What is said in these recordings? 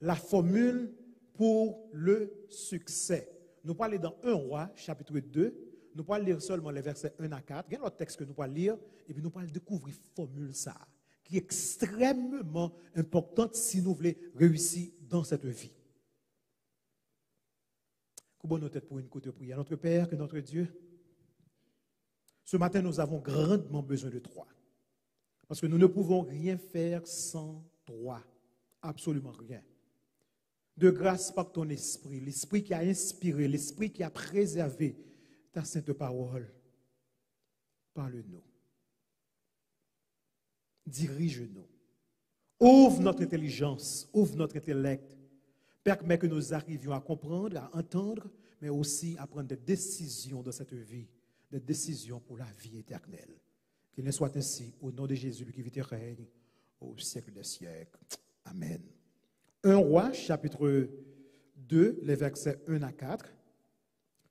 la formule pour le succès. Nous parlons dans 1 Roi, chapitre 2. Nous parlons lire seulement les versets 1 à 4. Il y a un autre texte que nous allons lire. Et puis nous allons découvrir la formule ça, qui est extrêmement importante si nous voulons réussir dans cette vie. Courbons nos têtes pour une courte prière. Notre Père, que notre Dieu, ce matin, nous avons grandement besoin de toi. Parce que nous ne pouvons rien faire sans toi. Absolument rien. De grâce par ton esprit, l'esprit qui a inspiré, l'esprit qui a préservé ta sainte parole. Parle-nous. Dirige-nous. Ouvre notre intelligence, ouvre notre intellect. Permets que nous arrivions à comprendre, à entendre, mais aussi à prendre des décisions dans cette vie, des décisions pour la vie éternelle. Qu'il en soit ainsi, au nom de Jésus, qui vit et règne au siècle des siècles. Amen. 1 Roi, chapitre 2, les versets 1 à 4.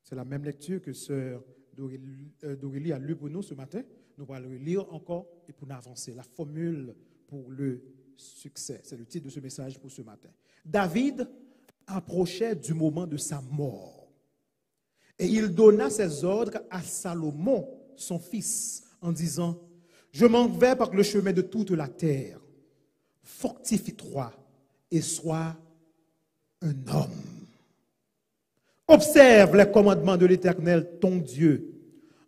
C'est la même lecture que sœur Dorélie a lu pour nous ce matin. Nous allons le lire encore et pour nous avancer. La formule pour le succès. C'est le titre de ce message pour ce matin. David approchait du moment de sa mort. Et il donna ses ordres à Salomon, son fils, en disant, « Je m'en vais par le chemin de toute la terre. Fortifie-toi et sois un homme. Observe les commandements de l'Éternel, ton Dieu,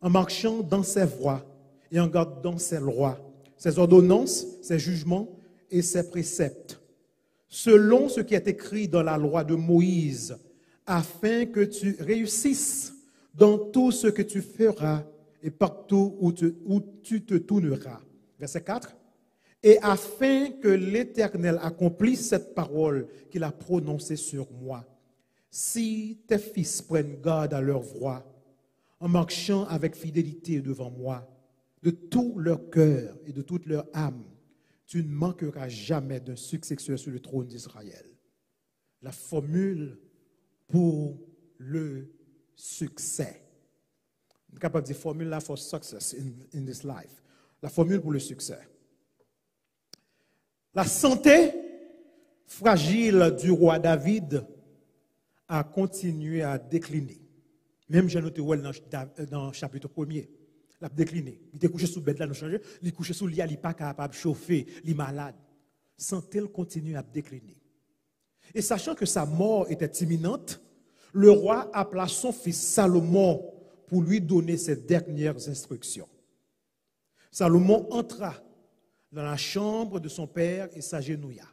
en marchant dans ses voies et en gardant ses lois, ses ordonnances, ses jugements et ses préceptes, selon ce qui est écrit dans la loi de Moïse, afin que tu réussisses dans tout ce que tu feras et partout où tu te tourneras. » Verset 4. « Et afin que l'Éternel accomplisse cette parole qu'il a prononcée sur moi, si tes fils prennent garde à leur voie, en marchant avec fidélité devant moi, de tout leur cœur et de toute leur âme, tu ne manqueras jamais d'un successeur sur le trône d'Israël. » La formule pour le succès. On est capable de dire formula for success in this life. La formule pour le succès. La santé fragile du roi David a continué à décliner. Même j'ai noté dans le chapitre 1er, il a décliné. Il était couché sous le bed, là, il est couché sous le lit, il n'est pas capable de chauffer, il est malade. Santé continue à décliner. Et sachant que sa mort était imminente, le roi appela son fils Salomon pour lui donner ses dernières instructions. Salomon entra dans la chambre de son père et s'agenouilla.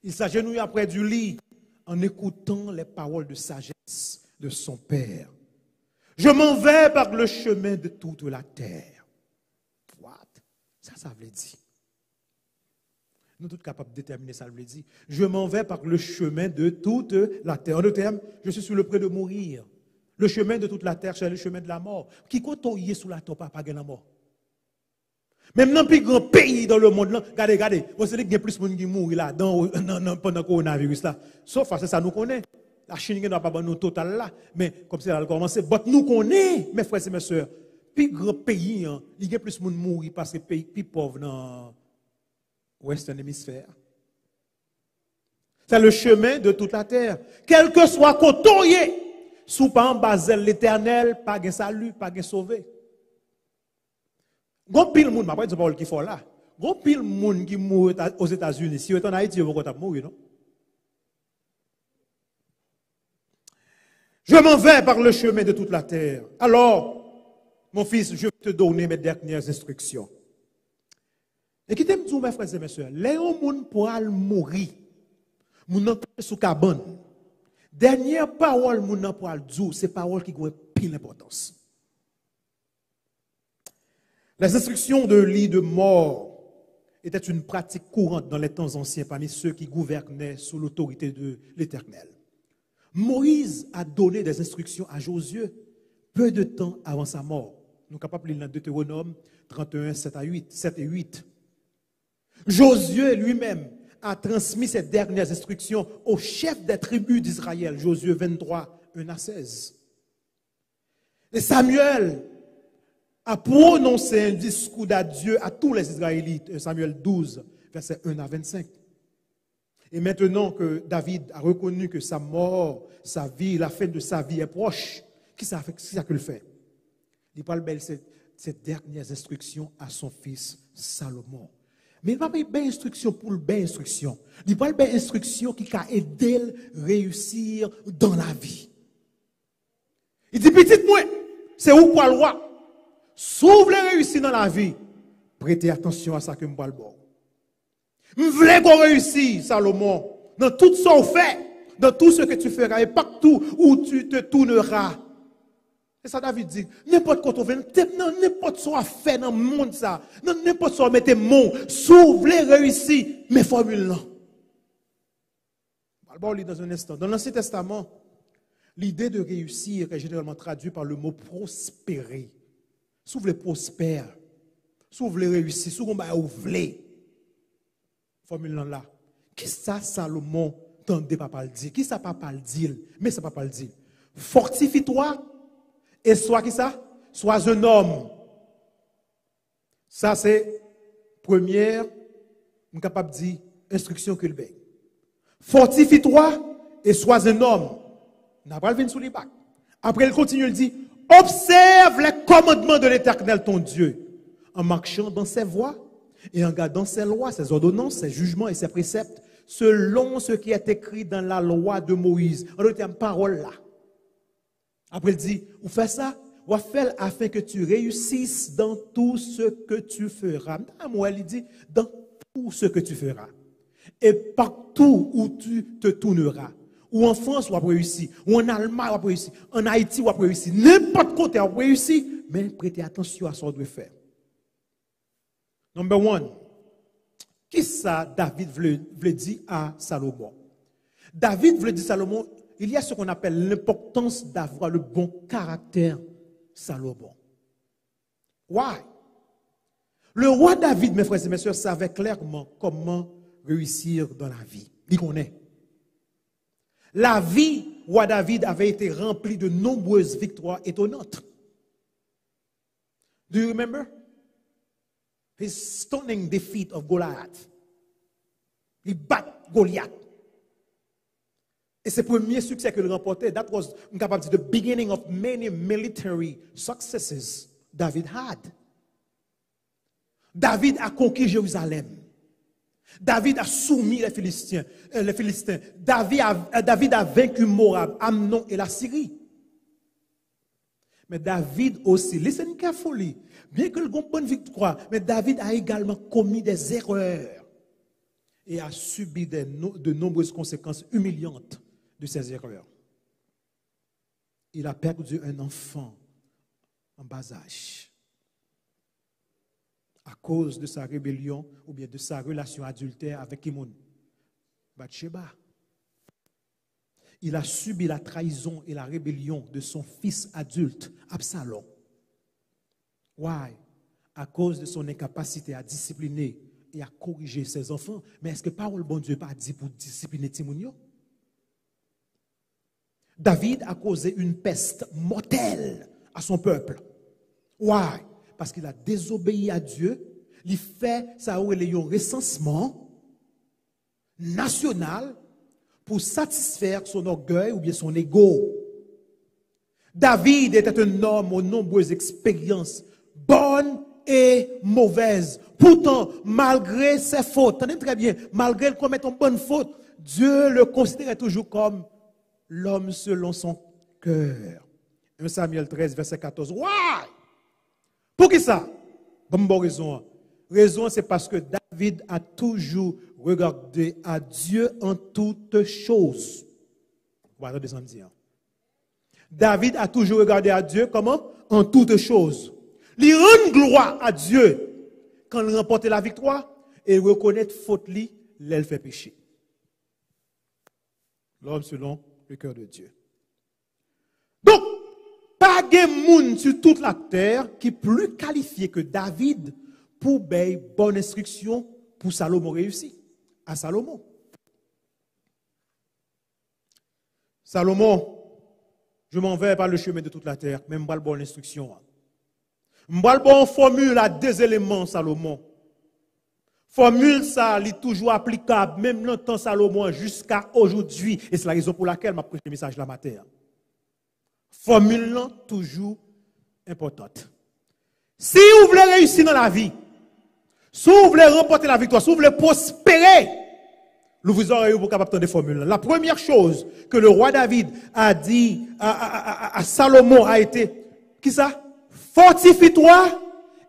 Il s'agenouilla près du lit en écoutant les paroles de sagesse de son père. « Je m'en vais par le chemin de toute la terre. » What? Ça veut dire. Nous sommes tous capables de déterminer ça, veut dire. Je m'en vais par le chemin de toute la terre. En d'autres termes, je suis sur le point de mourir. Le chemin de toute la terre, c'est le chemin de la mort. Qui compte y est sous la terre, pas la mort. Même dans le plus grand pays dans le monde, regardez, vous savez qu'il y a plus de monde qui mourent là, pendant le coronavirus là. Sauf que ça nous connaît. La Chine n'a pas nous total là, mais comme ça, elle a commencé. Mais nous connaissons, mes frères et mes soeurs, plus grand pays, il y a plus de monde mourir parce que pays plus pauvre dans l'Ouestern hémisphère. C'est le chemin de toute la terre. Quel que soit côté, sous pas en basel l'Éternel, pas de salut, pas de sauvé. Gon pile monde, pas de parole qui faut là. Gon pile monde qui mourent aux États-Unis. Si vous êtes en Haïti, vous allez mourir, non? Je m'en vais par le chemin de toute la terre. Alors, mon fils, je vais te donner mes dernières instructions. Et qui t'aime dire, mes frères et mes soeurs, les gens pourra mourir. Moun sous cabane. Dernière parole moun pourra dire, c'est parole qui a pile importance. Les instructions de lit de mort étaient une pratique courante dans les temps anciens parmi ceux qui gouvernaient sous l'autorité de l'Éternel. Moïse a donné des instructions à Josué peu de temps avant sa mort. Nous sommes capables de lire dans Deutéronome 31, 7 et 8. Josué lui-même a transmis ses dernières instructions au chef des tribus d'Israël, Josué 23, 1 à 16. Et Samuel a prononcé un discours d'adieu à tous les Israélites, Samuel 12, versets 1 à 25. Et maintenant que David a reconnu que sa mort, sa vie, la fin de sa vie est proche, qui ça que le fait? Il parle de cette dernière instruction à son fils Salomon. Mais il ne parle pas d'instruction pour le bien instruction. Il parle d'instruction qui a aidé à réussir dans la vie. Il dit, petite moi, c'est où quoi le roi? Si vous voulez réussir dans la vie, prêtez attention à ça que je parle bon. Je voulais qu'on réussisse, Salomon, dans tout ce qu'on fait, dans tout ce que tu feras, et partout où tu te tourneras. Et ça, David dit, n'importe quoi tu fais, n'importe ce qu'on fait dans le monde, ça, n'importe ce qu'on mette mon, si vous voulez réussir, mes formules là. On va lire dans un instant. Dans l'Ancien Testament, l'idée de réussir est généralement traduite par le mot prospérer. Si vous voulez prospérer, si vous voulez réussir, si vous voulez, formule là. Qui ça Salomon tendait papa le dire? Qui ça papa le dit? Mais ça papa le dit. Fortifie-toi et sois qui ça? Sois un homme. Ça c'est première, on est capable de dire instruction que le bain. Fortifie-toi et sois un homme. On n'a pas le venir sous les bacs. Après il continue, il dit observe les commandements de l'Éternel ton Dieu en marchant dans ses voies et en gardant ses lois, ses ordonnances, ses jugements et ses préceptes, selon ce qui est écrit dans la loi de Moïse. En d'autres termes, parole là. Après, il dit, ou fais ça, ou fais afin que tu réussisses dans tout ce que tu feras. Moi, il dit, dans tout ce que tu feras. Et partout où tu te tourneras. Ou en France, ou réussir. Ou en Allemagne, ou réussir. En Haïti, ou réussir. N'importe côté, ou réussir. Mais prêtez attention à ce qu'on doit faire. Number one, qui ça David voulait dire à Salomon? David voulait dire à Salomon, il y a ce qu'on appelle l'importance d'avoir le bon caractère Salomon. Why? Le roi David, mes frères et mes sœurs, savait clairement comment réussir dans la vie. Il connaît. La vie, roi David, avait été remplie de nombreuses victoires étonnantes. Do you remember? His stunning defeat of Goliath. Il bat Goliath. Et c'est le premier succès qu'il remportait. That was, I'm capable de dire, the beginning of many military successes David had. David a conquis Jérusalem. David a soumis les Philistins. David a vaincu Moab, Amnon et la Syrie. Mais David aussi, listen carefully, bien que le bonne victoire, mais David a également commis des erreurs et a subi de nombreuses conséquences humiliantes de ces erreurs. Il a perdu un enfant en bas âge à cause de sa rébellion ou bien de sa relation adultère avec Kimoun, Bathsheba. Il a subi la trahison et la rébellion de son fils adulte, Absalom. Why? À cause de son incapacité à discipliner et à corriger ses enfants. Mais est-ce que parole bon Dieu pas dit pour discipliner Timounio? David a causé une peste mortelle à son peuple. Why? Parce qu'il a désobéi à Dieu. Il fait ça un recensement national pour satisfaire son orgueil ou bien son ego. David était un homme aux nombreuses expériences, bonnes et mauvaises. Pourtant, malgré ses fautes, tenez très bien, malgré qu'il commette une bonne faute, Dieu le considérait toujours comme l'homme selon son cœur. 1 Samuel 13, verset 14. Why? Pour qui ça? Bonne raison. Raison, c'est parce que David a toujours regardé à Dieu en toutes choses. Voilà, descendez. David a toujours regardé à Dieu comment? En toutes choses. Il rend gloire à Dieu quand il remporte la victoire et reconnaît faute li, l'elle fait pécher. L'homme selon le cœur de Dieu. Donc, pas de monde sur toute la terre qui est plus qualifié que David pour donner bonne instruction pour Salomon réussir. À Salomon. Salomon, je m'en vais par le chemin de toute la terre, mais je ne vais pas bonne instruction. Je ne vais pas bonne formule à deux éléments, Salomon. Formule ça, elle est toujours applicable, même dans le temps Salomon, jusqu'à aujourd'hui. Et c'est la raison pour laquelle je prêché le message la matin. Formule là, toujours importante. Si vous voulez réussir dans la vie, si vous voulez remporter la victoire, si vous voulez prospérer, vous aurez eu capable de formules. La première chose que le roi David a dit à Salomon a été, qui ça? Fortifie-toi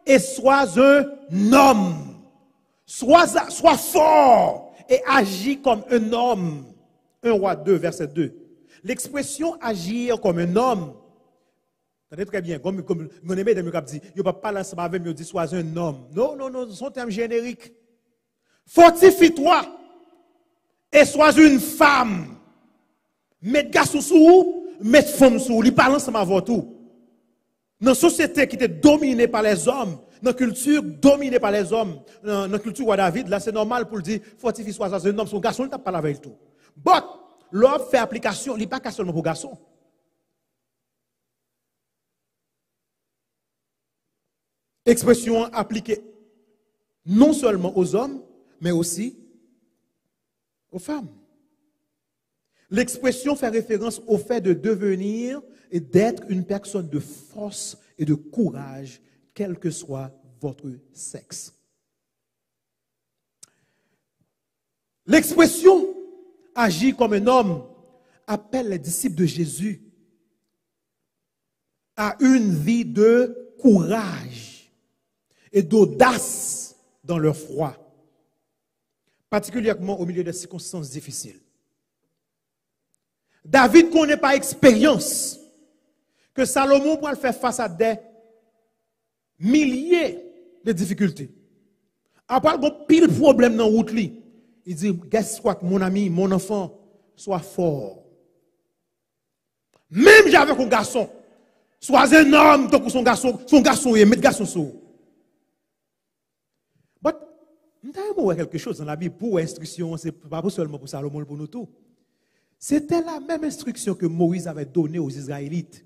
et sois un homme. Sois fort et agis comme un homme. 1 Roi 2, verset 2. L'expression agir comme un homme, attendez très bien, comme mon aimé de dit, il ne peut pas parler ensemble avec moi, dit sois un homme. Non, c'est un terme générique. Fortifie-toi et sois une femme. Mettre garçon sous, mettre femme sous, il parle ensemble avec tout. Dans une société qui était dominée par les hommes, dans une culture dominée par les hommes, dans la culture de David, là c'est normal pour le dire, fortifie-toi, sois un homme, son garçon, il ne t'a pas la avec tout. But, l'homme fait application, il n'est pas seulement pour garçon. Expression appliquée non seulement aux hommes, mais aussi aux femmes. L'expression fait référence au fait de devenir et d'être une personne de force et de courage, quel que soit votre sexe. L'expression agir comme un homme appelle les disciples de Jésus à une vie de courage et d'audace dans leur foi, particulièrement au milieu des circonstances difficiles. David connaît par expérience que Salomon pourra faire face à des milliers de difficultés. Après, il y a pile problème dans la route. Il dit, guess what, mon ami, mon enfant, sois fort. Même j'avais un garçon, sois un homme, donc son garçon, il met garçon sur. Mais, nous avons quelque chose dans la Bible pour instruction, c'est pas seulement pour Salomon, pour nous tous. C'était la même instruction que Moïse avait donnée aux Israélites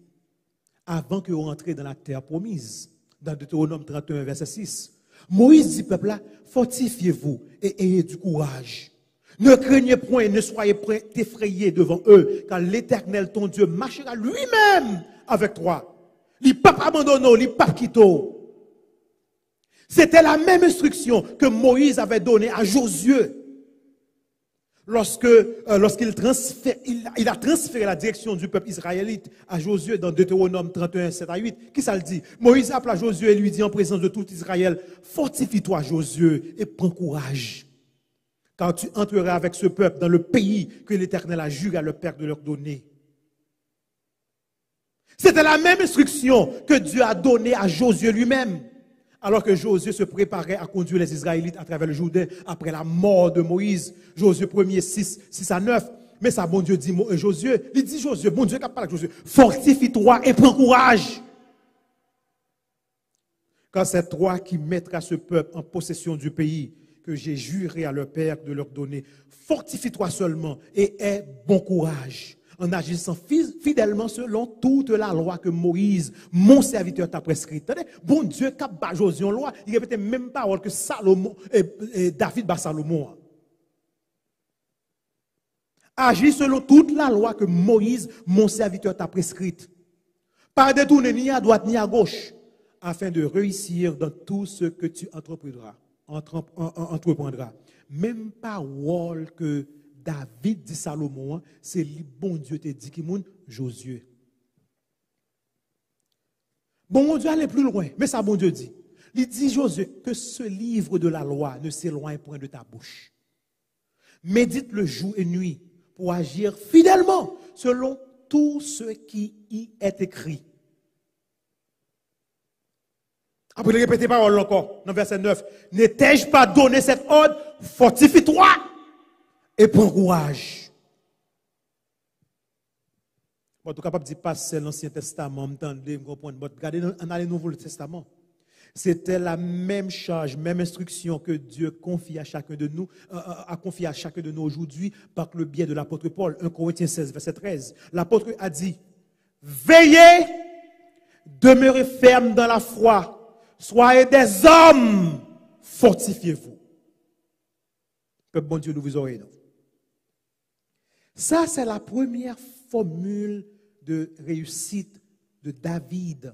avant qu'ils rentrent dans la terre promise, dans Deutéronome 31, verset 6. Moïse dit, peuple là, fortifiez-vous et ayez du courage. Ne craignez point, ne soyez point effrayés devant eux, car l'Éternel, ton Dieu, marchera lui-même avec toi. Il ne peut pas abandonner, il ne peut pas quitter. C'était la même instruction que Moïse avait donnée à Josué. Lorsqu'il a transféré la direction du peuple israélite à Josué dans Deutéronome 31, 7 à 8, qui ça le dit? Moïse appela Josué et lui dit en présence de tout Israël, fortifie-toi Josué et prends courage. Car tu entreras avec ce peuple dans le pays que l'Éternel a juré à leur père de leur donner. C'était la même instruction que Dieu a donnée à Josué lui-même. Alors que Josué se préparait à conduire les Israélites à travers le Jourdain après la mort de Moïse. Josué 1er 6 à 9. Mais ça, bon Dieu dit, Josué, il dit Josué, bon Dieu qui parle avec Josué, fortifie-toi et prends courage. Quand c'est toi qui mettras ce peuple en possession du pays que j'ai juré à leur père de leur donner, fortifie-toi seulement et aie bon courage, en agissant fidèlement selon toute la loi que Moïse, mon serviteur, t'a prescrite. Bon Dieu, qui a Josué en loi, il répétait même parole que Salomon et David bat Salomon. Agis selon toute la loi que Moïse, mon serviteur, t'a prescrite. Pas détourner ni à droite ni à gauche, afin de réussir dans tout ce que tu entreprendras. Même parole que David dit Salomon, c'est le bon Dieu te dit qui moun Josué. Bon Dieu allait plus loin, mais ça bon Dieu dit. Il dit Josué que ce livre de la loi ne s'éloigne point de ta bouche. Médite le jour et nuit pour agir fidèlement selon tout ce qui y est écrit. Après, il répète parole encore, dans verset 9. N'ai-je pas donné cet ordre? Fortifie-toi et prends courage. Bon, tout capable de passer l'Ancien Testament, m'entendez, me comprendre. Regardez, on a le Nouveau Testament. C'était la même charge, même instruction que Dieu confie à chacun de nous, a confié à chacun de nous aujourd'hui par le biais de l'apôtre Paul, 1 Corinthiens 16, verset 13. L'apôtre a dit, veillez, demeurez ferme dans la foi, soyez des hommes, fortifiez-vous. Que bon Dieu nous vous oreilles. Ça, c'est la première formule de réussite de David.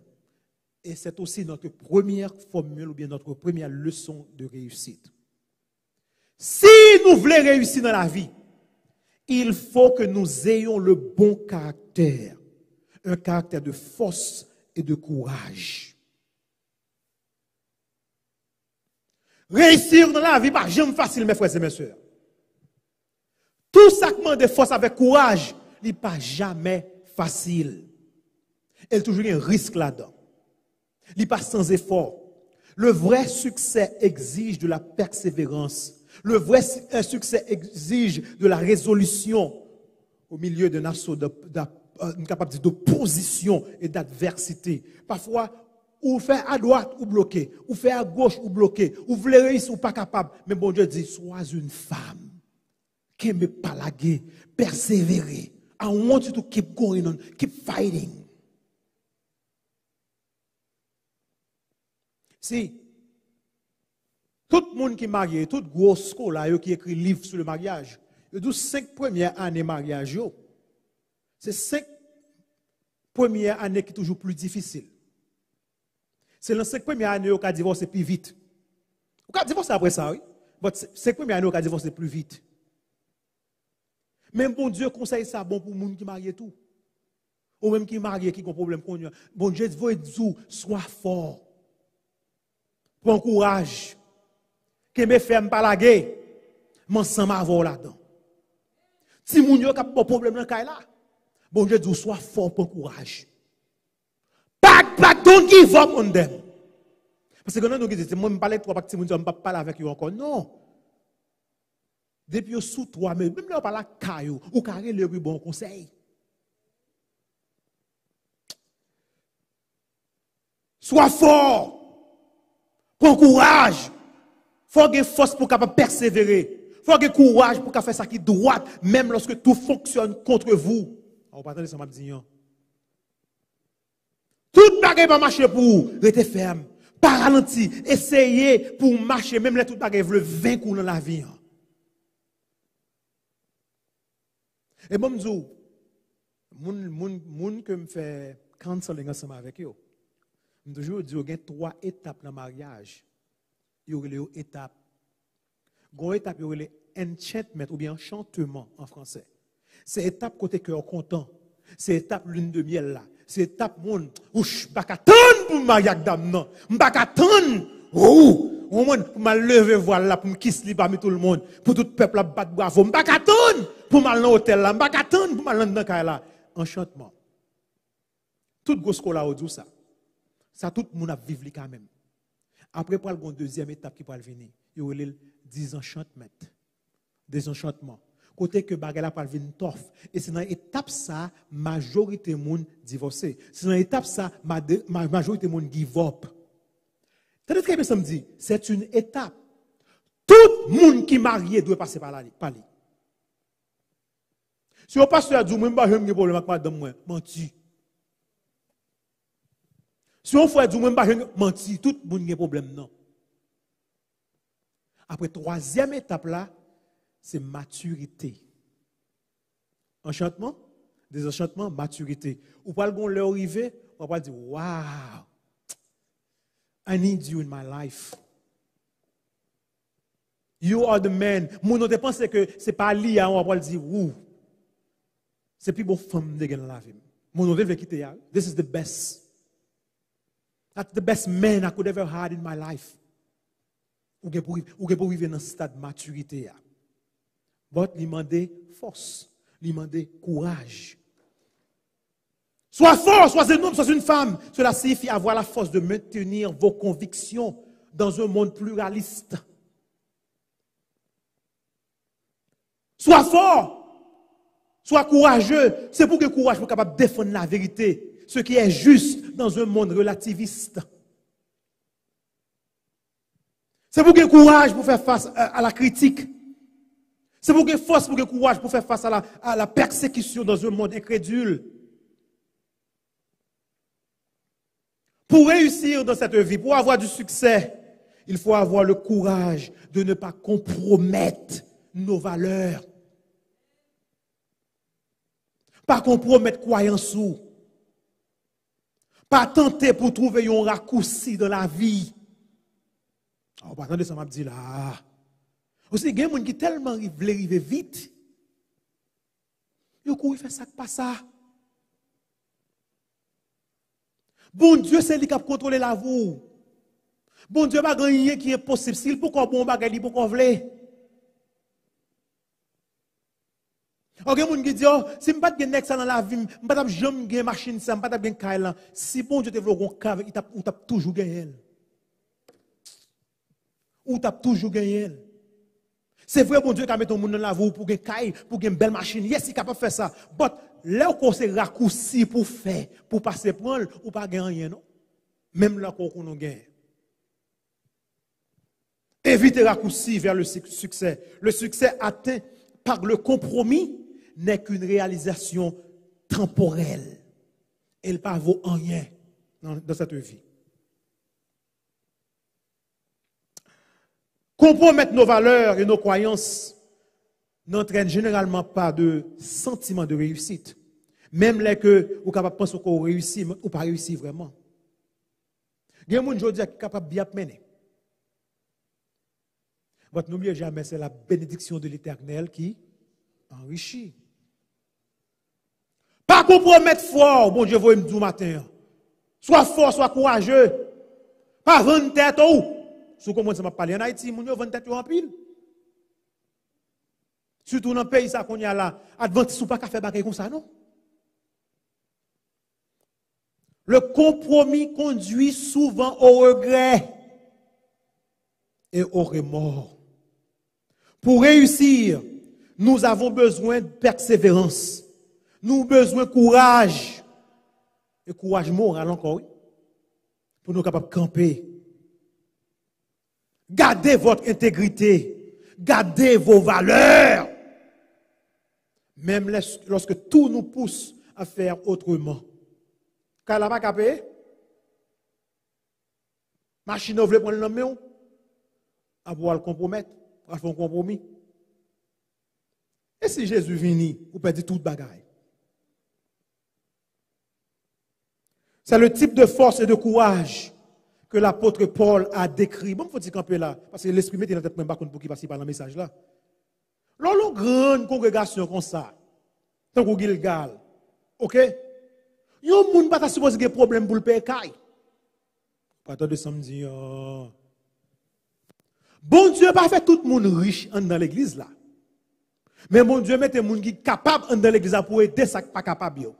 Et c'est aussi notre première formule ou bien notre première leçon de réussite. Si nous voulons réussir dans la vie, il faut que nous ayons le bon caractère. Un caractère de force et de courage. Réussir dans la vie, pas jamais facile, mes frères et mes sœurs. Tout ça qui demande de force avec courage, il n'est pas jamais facile. Il y a toujours un risque là-dedans. Il n'est pas sans effort. Le vrai succès exige de la persévérance. Le vrai succès exige de la résolution au milieu d'un assaut d'opposition et d'adversité. Parfois, ou faire à droite ou bloqué, ou faire à gauche ou bloqué, ou voulez réussir ou pas capable. Mais bon Dieu dit, sois une femme qui aime pas laguer, persévérer. I want you to keep going on, keep fighting. Si tout le monde qui est marié, tout gros scolaire qui écrit livre sur le mariage, il y a 5 premières années de mariage. C'est 5 premières années qui sont toujours plus difficiles. C'est dans 5 premières années qu'on a divorcé plus vite. On a divorcé après ça, oui. Mais 5 premières années qu'on a divorcé plus vite. Même bon Dieu conseille ça bon pour les gens qui marient tout. Ou même qui marient qui ont un problème. Bon Dieu veut dire, sois fort. Prends courage. Que mes femmes pas la guerre. M'ensemble avoir là-dedans. Si moun yo k'ap pas problème dans là. Bon Dieu dit sois fort, prends courage. Don't give up on them. Parce que nous disons moi me parler trop parce que moun yo pas parler avec eux encore. Non. Depuis sous toi même là pas la caillou ou carré le bon conseil. Sois fort. Prends courage. Il faut avoir force pour capable persévérer. Il faut avoir courage pour faire ça qui est droit, même lorsque tout fonctionne contre vous. On va attendre ça m'a dit. Tout bagage va marcher pour vous. Restez ferme. Pas ralenti. Essayez pour marcher, même les tout bagage veulent vaincre dans la vie. Et bon, je dis, moun que me fait counseling ensemble avec eux. Je toujours dis, il y a 3 étapes dans le mariage. Il y a une étape. Une étape, il y a enchantment ou bien enchantement en français. C'est l'étape côté cœur content. C'est l'étape lune de miel là. C'est l'étape moun. Ouch, pas attendre pour marier avec dame non. Pas attendre. Oh, pour me lever voile là pour me kisser parmi tout le monde. Pour tout le peuple là battre bravo. Pas attendre pour m'aller dans l'hôtel là. Pas attendre pour m'aller dans le là. Enchantement. Tout gros scola dit ça. Ça tout le monde a vivre quand même. Après, pour la deuxième étape qui va venir, il y a le désenchantement. Désenchantement. Côté que bagala va venir tough. Et c'est dans l'étape ça, majorité de monde divorcé. C'est dans l'étape ça, majorité de monde give up. T'as très bien ça me dit, c'est une étape. Tout le monde qui est marié doit passer par là. Si on passe à dire, moi, je n'ai pas de problème avec madame, moi, menti. Si on fait du même pas menti, tout le monde a un problème non. Après 3e étape là, c'est maturité. Enchantement, désenchantement, maturité. Ou pas le arriver, on va dire wow. I need you in my life. You are the man. Mon on pense que c'est pas lui on va dire ouh. C'est plus beau femme de dans la vie. Mon on veut quitter. This is the best. That's the best man I could ever had in my life. Ou pour vivre dans ce stade de maturité. But il demande force, il demande courage. Sois fort, sois un homme, sois une femme. Cela signifie avoir la force de maintenir vos convictions dans un monde pluraliste. Sois fort, sois courageux. C'est pour que courage soit capable de défendre la vérité. Ce qui est juste dans un monde relativiste. C'est pour qu'il y ait courage pour faire face à la critique. C'est pour qu'il y ait force, pour qu'il y ait courage pour faire face à la persécution dans un monde incrédule. Pour réussir dans cette vie, pour avoir du succès, il faut avoir le courage de ne pas compromettre nos valeurs. Pas compromettre croyance ou. Pas tenter pour trouver un raccourci dans la vie. Oh, pas attendez, ça m'a dit là. Aussi, il y a des gens qui tellement veulent arriver vite. Ils courent, ils font ça, pas ça. Bon Dieu, c'est lui qui a contrôlé la vie. Bon Dieu, pas rien qui est possible. S'il peut qu'on bon bagage, il peut qu'on vle. Ok, moun qui dit, oh, si je ne pas de ça dans la vie, je ne pas jamais gagner machine, ça, je ne pas de gagner si bon Dieu te veut un cave, il t'a toujours gagné. Ou t'a toujours gagné. C'est vrai, bon Dieu, qui a mis ton monde dans la vie pour gagner pour gagner une belle machine. Yes, il est capable de faire ça. Mais là où c'est raccourci pour faire, pour passer prendre, ou pas gagner rien, non? Même là qu'on a gagné. Éviter raccourci vers le succès. Le succès atteint par le compromis n'est qu'une réalisation temporelle. Elle ne vaut rien dans cette vie. Compromettre nos valeurs et nos croyances n'entraîne généralement pas de sentiment de réussite. Même les que vous êtes capable de penser qu'on réussit ou pas réussi vraiment. Il y a des gens qui sont capables de bien mener. Mais n'oubliez jamais, c'est la bénédiction de l'Éternel qui enrichit. Pas compromettre fort, bon Dieu, vous me dire matin. Sois fort, sois courageux. Pas vendre tête ou. Si vous commencez à parler en Haïti, vous vendre tête en pile. Surtout dans le pays ça qu'on y a là, Adventiste ou pas qu'à faire bagay comme ça, non? Le compromis conduit souvent au regret et au remords. Pour réussir, nous avons besoin de persévérance. Nous avons besoin de courage. Et courage moral encore, oui. Pour nous capables de camper. Gardez votre intégrité. Gardez vos valeurs. Même lorsque tout nous pousse à faire autrement. Quand la va capé, machine veut prendre le nom, à pouvoir le compromettre, à faire un compromis. Et si Jésus vient, vous perdez toute bagaille. C'est le type de force et de courage que l'apôtre Paul a décrit. Bon, il faut dire camper là, parce que l'esprit met dans la tête même pas pour qu'il passe par le message là. Lors une grande congrégation comme ça, tant qu'on Gilgal, ok? Yon moun pas supposé qu'il y ait problème pour le payer caille. Pas de samedi. Bon Dieu pas fait tout le monde riche dans l'église là. Mais bon Dieu mette moun qui capable dans l'église pour aider ça pas capable.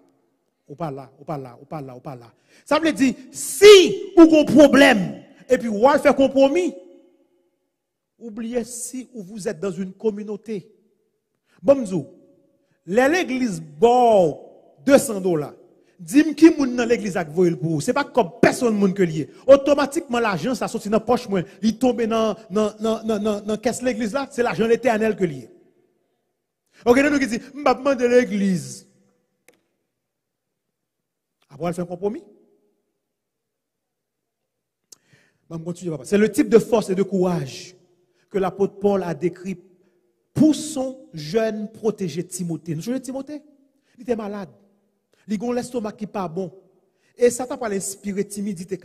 Ou pas là, ou pas là, ou pas là, ou pas là. Ça veut dire si vous avez un problème et puis vous faire compromis, oubliez si vous êtes dans une communauté. Bon l'église bon $200. Dis-moi qui moun dans l'église ak voyel pour. C'est pas comme personne moun que lié. Automatiquement l'argent ça sorti dans poche moi, il tombe dans caisse l'église là, c'est l'argent l'Éternel que lié. OK, nous qui dit m'pa demander l'église. Après elle fait un compromis. C'est le type de force et de courage que l'apôtre Paul a décrit pour son jeune protégé Timothée. Nous connaissons Timothée? Il était malade. Il a l'estomac qui n'est pas bon. Et ça t'a pas inspiré timidité,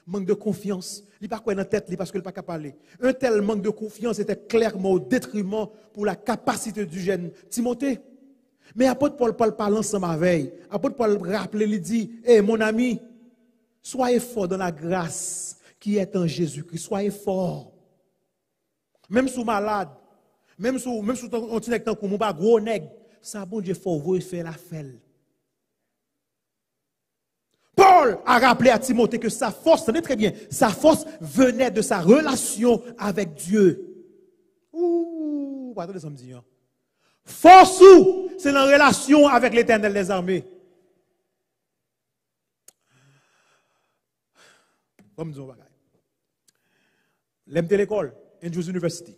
manque de confiance. Il n'a pas quoi dans la tête parce qu'il n'a pas qu'à parler. Un tel manque de confiance était clairement au détriment pour la capacité du jeune Timothée. Mais apôtre Paul parle ensemble avec. Apôtre Paul rappelle, il dit, mon ami, soyez fort dans la grâce qui est en Jésus-Christ. Soyez fort. Même si vous malade, même si vous êtes un gros nègre, ça bon Dieu fort, vous faire la fête. Paul a rappelé à Timothée que sa force, tenez très bien, sa force venait de sa relation avec Dieu. Ouh, attendez, ça me dit. Force où? C'est la relation avec l'Éternel des armées. Comme disons, l'aime de l'école, Andrews University.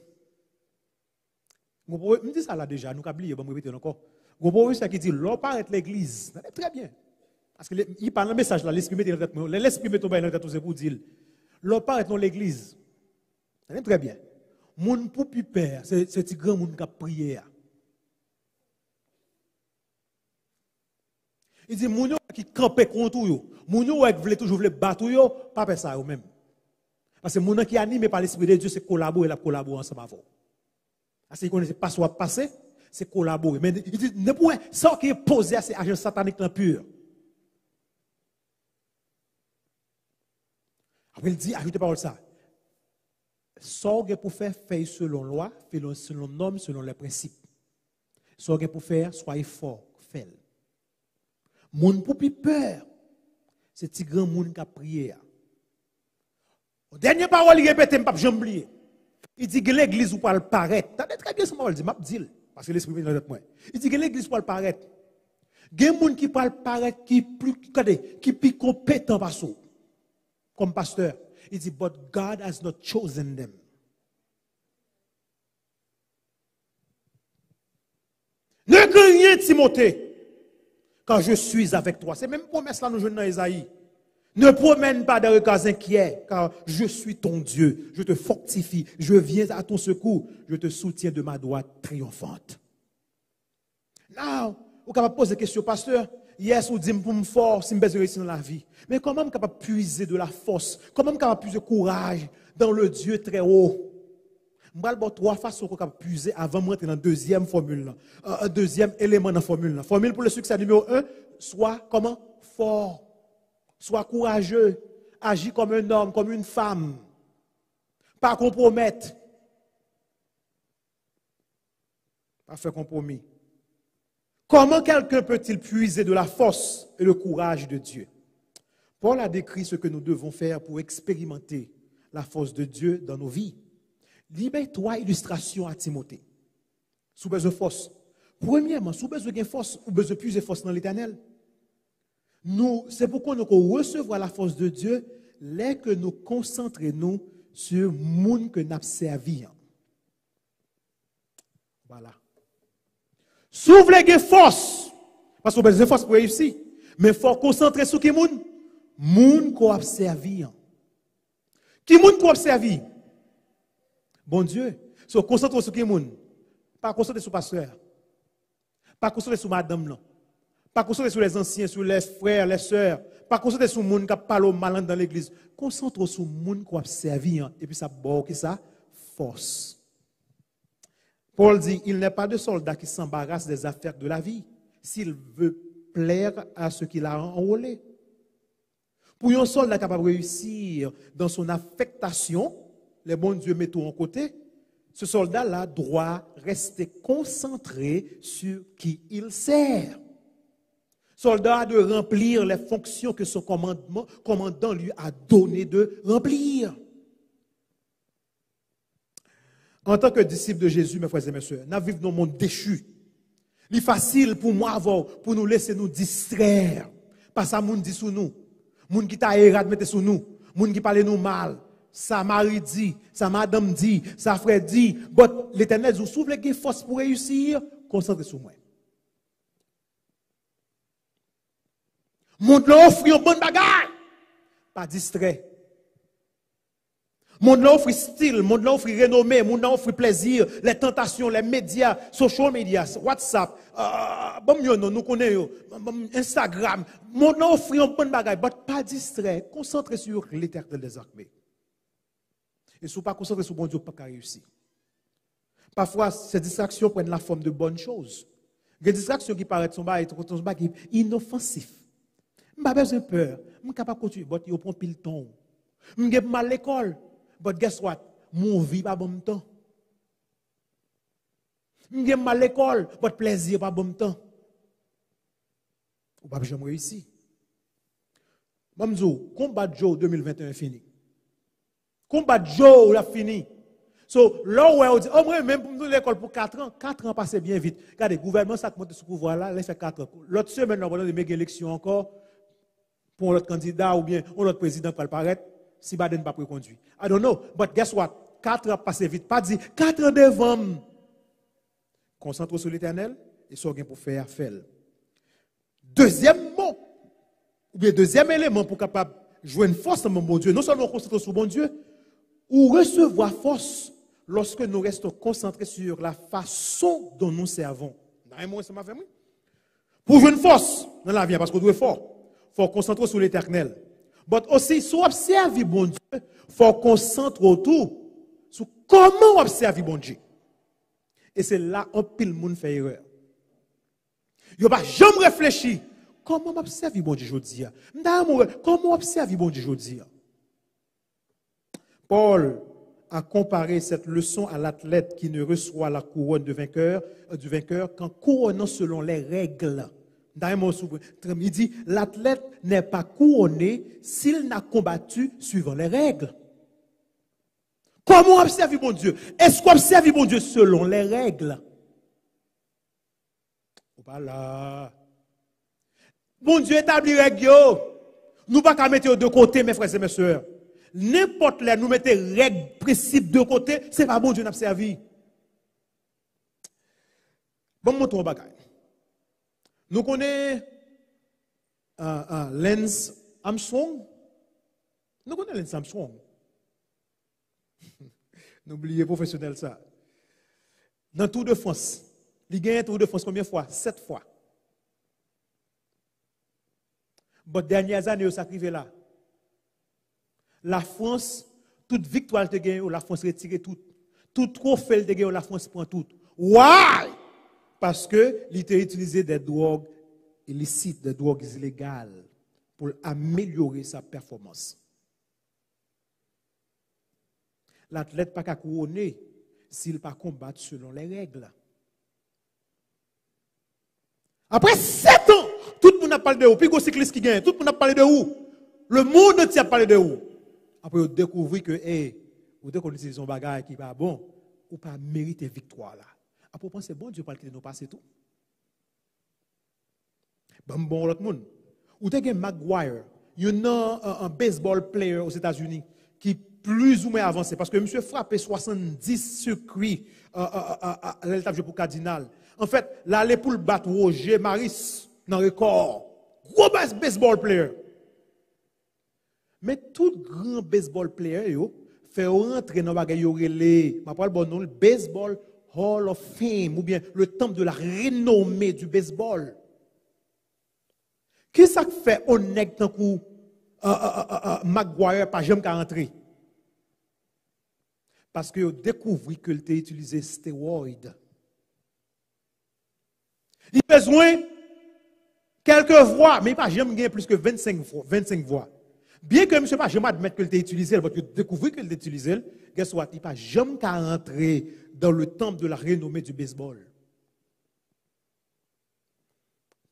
Je me dis ça là déjà, nous avons oublié, je vais répéter encore. Vous professeur qui dit, l'on paraît l'église. Très bien. Parce qu'il parle un message là, l'esprit met dans la tête. L'esprit met dans la tête pour dire, l'on paraît dans l'église. Très bien. Moun pour pipère, c'est un grand monde qui a prié. Il dit, moun qui campait contre yo, moun qui voulait toujours battre yo, pas faire ça eux même. Parce que moun qui animé par l'Esprit de Dieu, c'est collaborer, la collaborer ensemble avec vous. Parce qu'il connaît pas soit passé, c'est collaborer. Mais il dit, ne point, ça qui est posé à ces agents sataniques purs. Après, il dit, ajoutez parole ça. Sorgue pour faire, fait selon loi, selon normes, selon les principes. Sorgue pour faire, soyez fort, faites. Moun pour plus peur, c'est petit grand monde qui a prié. Dernière parole, il répète, je ne peux pas oublier. Il dit que l'église ou pas le paraître. T'as très bien ce mot, il dit, je dis, parce que l'esprit vient dans moi. Il dit que l'église pas le paraître. Il y a des gens qui parlent paraître qui plus compétent comme pasteur. Il dit, but God has not chosen them. Ne crains rien, Timothée, quand je suis avec toi. C'est même promesse là, nous jouons dans Isaïe. Ne promène pas des regards inquiets, car je suis ton Dieu. Je te fortifie, je viens à ton secours, je te soutiens de ma droite triomphante. Now, vous pouvez poser des questions, pasteur. Yes, vous dites pour me fort, si je besoin de réussir dans la vie. Mais comment je suis capable de puiser de la force? Comment je suis capable de puiser de courage dans le Dieu très haut? Je vais vous trois façons qu'on peut puiser avant de rentrer dans la deuxième formule. Un deuxième élément dans la formule. La formule pour le succès numéro 1, soit comment? Fort. Soit courageux. Agis comme un homme, comme une femme. Pas compromettre. Pas faire compromis. Comment quelqu'un peut-il puiser de la force et le courage de Dieu? Paul a décrit ce que nous devons faire pour expérimenter la force de Dieu dans nos vies. Il met trois illustrations à Timothée. Sous besoin de force. Premièrement, sous besoin de force, ou besoin de puiser force dans l'Éternel. C'est pourquoi nous recevons la force de Dieu, là que nous concentrons sur le monde que nous avons servi. Voilà. S'ouvre les force, parce qu'on a besoin de force pour réussir, mais il faut concentrer sur qui monde? Monde qu'on a servi. Qui monde qu'on a servi? Bon Dieu. So, concentre sur qui monde? Pas concentrer sur le pasteur. Pas concentrer sur madame, non. Pas concentrer sur les anciens, sur les frères, les sœurs. Pas concentrer sur le monde qui parle au malin dans l'église. Concentre sur le monde qu'on a servi. Et puis ça, bon, qui ça? Force. Paul dit, il n'est pas de soldat qui s'embarrasse des affaires de la vie s'il veut plaire à ce qu'il a enrôlé. Pour un soldat capable de réussir dans son affectation, les bons dieux mettent en côté, ce soldat-là doit rester concentré sur qui il sert. Soldat a de remplir les fonctions que son commandant lui a donné de remplir. En tant que disciple de Jésus, mes frères et mes sœurs, nous vivons dans un monde déchu. Il est facile pour moi, pour nous laisser nous distraire. Parce que moun dit sur nous. Moun qui t'a érad mette sur nous. Moun qui parle nous mal. Ça mari dit, ça madame dit, ça frère dit. But l'Éternel vous souffle les force pour réussir. Concentrez sur moi. Moun l'offre un bon bagage. Pas distrait. Monde offre style, monde offre renommée, monde offre plaisir, les tentations, les médias, social media, WhatsApp, nous connaissons, Instagram. Monde offre un bon bagage, mais pas distrait, concentré sur l'Éternel des armées. Et si vous pas concentré sur bon Dieu, pas réussir. Parfois, ces distractions prennent la forme de bonnes choses. Les distractions qui paraissent sont inoffensifs. Je n'ai pas besoin de peur, je suis capable de continuer, mais je prends pile temps. Je suis mal à l'école. But guess what? Mon vie pas bon temps. Je mal à l'école, but plaisir pas bon temps. Ou pas jamais réussi. Mamzou, combat Joe 2021 fini. Combat Joe l'a fini. So, là où on dit, oh, moi, même pour nous l'école pour 4 ans, 4 ans passent bien vite. Regardez, le gouvernement, ça monte ce pouvoir là, il fait 4 ans. L'autre semaine, on va donner des élections encore pour l'autre candidat ou bien l'autre président pour le paraître. Si Biden n'a pas reconduit. I don't know. But guess what? 4 ans passent vite. Pas dit 4 ans devant. Concentre sur l'Éternel et ce qu'on pour faire. Deuxième mot, ou bien deuxième élément pour capable jouer une force dans mon bon Dieu. Non seulement concentrer sur mon Dieu, ou recevoir force lorsque nous restons concentrés sur la façon dont nous servons. Pour jouer une force dans la vie, parce qu'on doit être fort, il faut concentrer sur l'éternel. Mais aussi, si on observe bon Dieu, il faut concentrer autour sur comment observer bon Dieu. Et c'est là où pile le monde fait erreur. Il n'y a pas jamais réfléchi. Comment observer bon Dieu aujourd'hui? Comment observer bon Dieu aujourd'hui? Paul a comparé cette leçon à l'athlète qui ne reçoit la couronne du vainqueur qu'en couronnant selon les règles. Il dit, l'athlète n'est pas couronné s'il n'a combattu suivant les règles. Comment observer bon Dieu? Est-ce qu'on observe bon Dieu selon les règles? Voilà. Bon Dieu établit les règles. Nous ne pouvons pas mettre de côté, mes frères et mes sœurs. N'importe là, nous mettons règles, principes de côté, ce n'est pas bon Dieu n'a servi. Bon, montre un bagage. Nous connaissons Lance Armstrong. Nous connaissons Lance Armstrong. N'oubliez professionnel ça. Dans le Tour de France, il gagne un Tour de France combien de fois? 7 fois. Mais dernières années, ça arrive là. La France, toute victoire de gagne, la France retire tout. Tout trophée de gagne, la France prend tout. Why? Parce que il a utilisé des drogues illicites, des drogues illégales pour améliorer sa performance. L'athlète n'a pas qu'à couronner s'il n'a pas combattre selon les règles. Après 7 ans, tout le monde a parlé de où? Puis le cycliste qui gagne, tout le monde a parlé de où? Le monde entier a parlé de où? Après, on découvre que, vous découvrez son bagage qui n'est pas bon, ou pas mériter victoire là. Après, on pense que bon Dieu parle de nous passer tout. Bon, l'autre monde. Ou tu as Maguire, il y a un baseball player aux États-Unis qui plus ou moins avancé parce que monsieur frappé 70 circuits à l'étape pour Cardinal. En fait, là, il pour le battre Roger Maris dans le record. Gros baseball player. Mais tout grand baseball player fait rentrer dans le baseball Hall of Fame ou bien le temple de la renommée du baseball. Qu'est-ce que ça fait honnête tant que Maguire pas jamais rentrer? Parce que vous découvrez qu'il a utilisé stéroïdes. Il a besoin quelques voix, mais il n'a pas jamais gagné plus que 25 voix. Bien que M. n'a pas jamais admettre qu'il a utilisé, vous découvrez qu'il l'a utilisé, guess what? Il n'a pas jamais rentrer dans le temple de la renommée du baseball.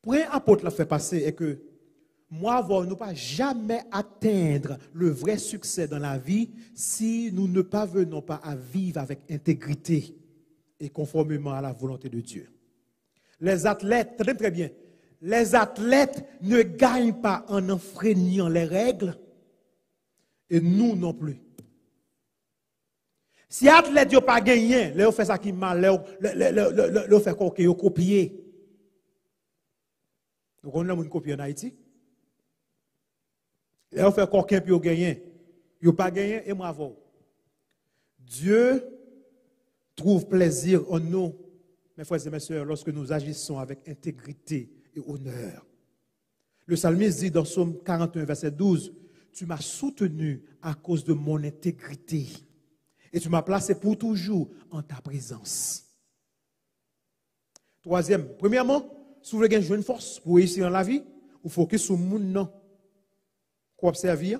Pour un apôtre l'a fait passer est que moi, nous ne pas jamais atteindre le vrai succès dans la vie si nous ne parvenons pas à vivre avec intégrité et conformément à la volonté de Dieu. Les athlètes, tenez très bien, les athlètes ne gagnent pas en enfreignant les règles et nous non plus. Si les athlètes n'ont pas gagné, ils font ça qui mal, ils font quoi qu'ils copier. Nous connaissons une copie en Haïti. Ils ont fait quelqu'un puis ils ont gagné. Ils n'ont pas gagné et moi avant. Dieu trouve plaisir en nous, mes frères et mes sœurs, lorsque nous agissons avec intégrité et honneur. Le psalmiste dit dans Psaume 41, verset 12, « Tu m'as soutenu à cause de mon intégrité et tu m'as placé pour toujours en ta présence. » Troisième, premièrement, si vous voulez gagner une force pour réussir dans la vie, vous focus sur le monde. Quoi observer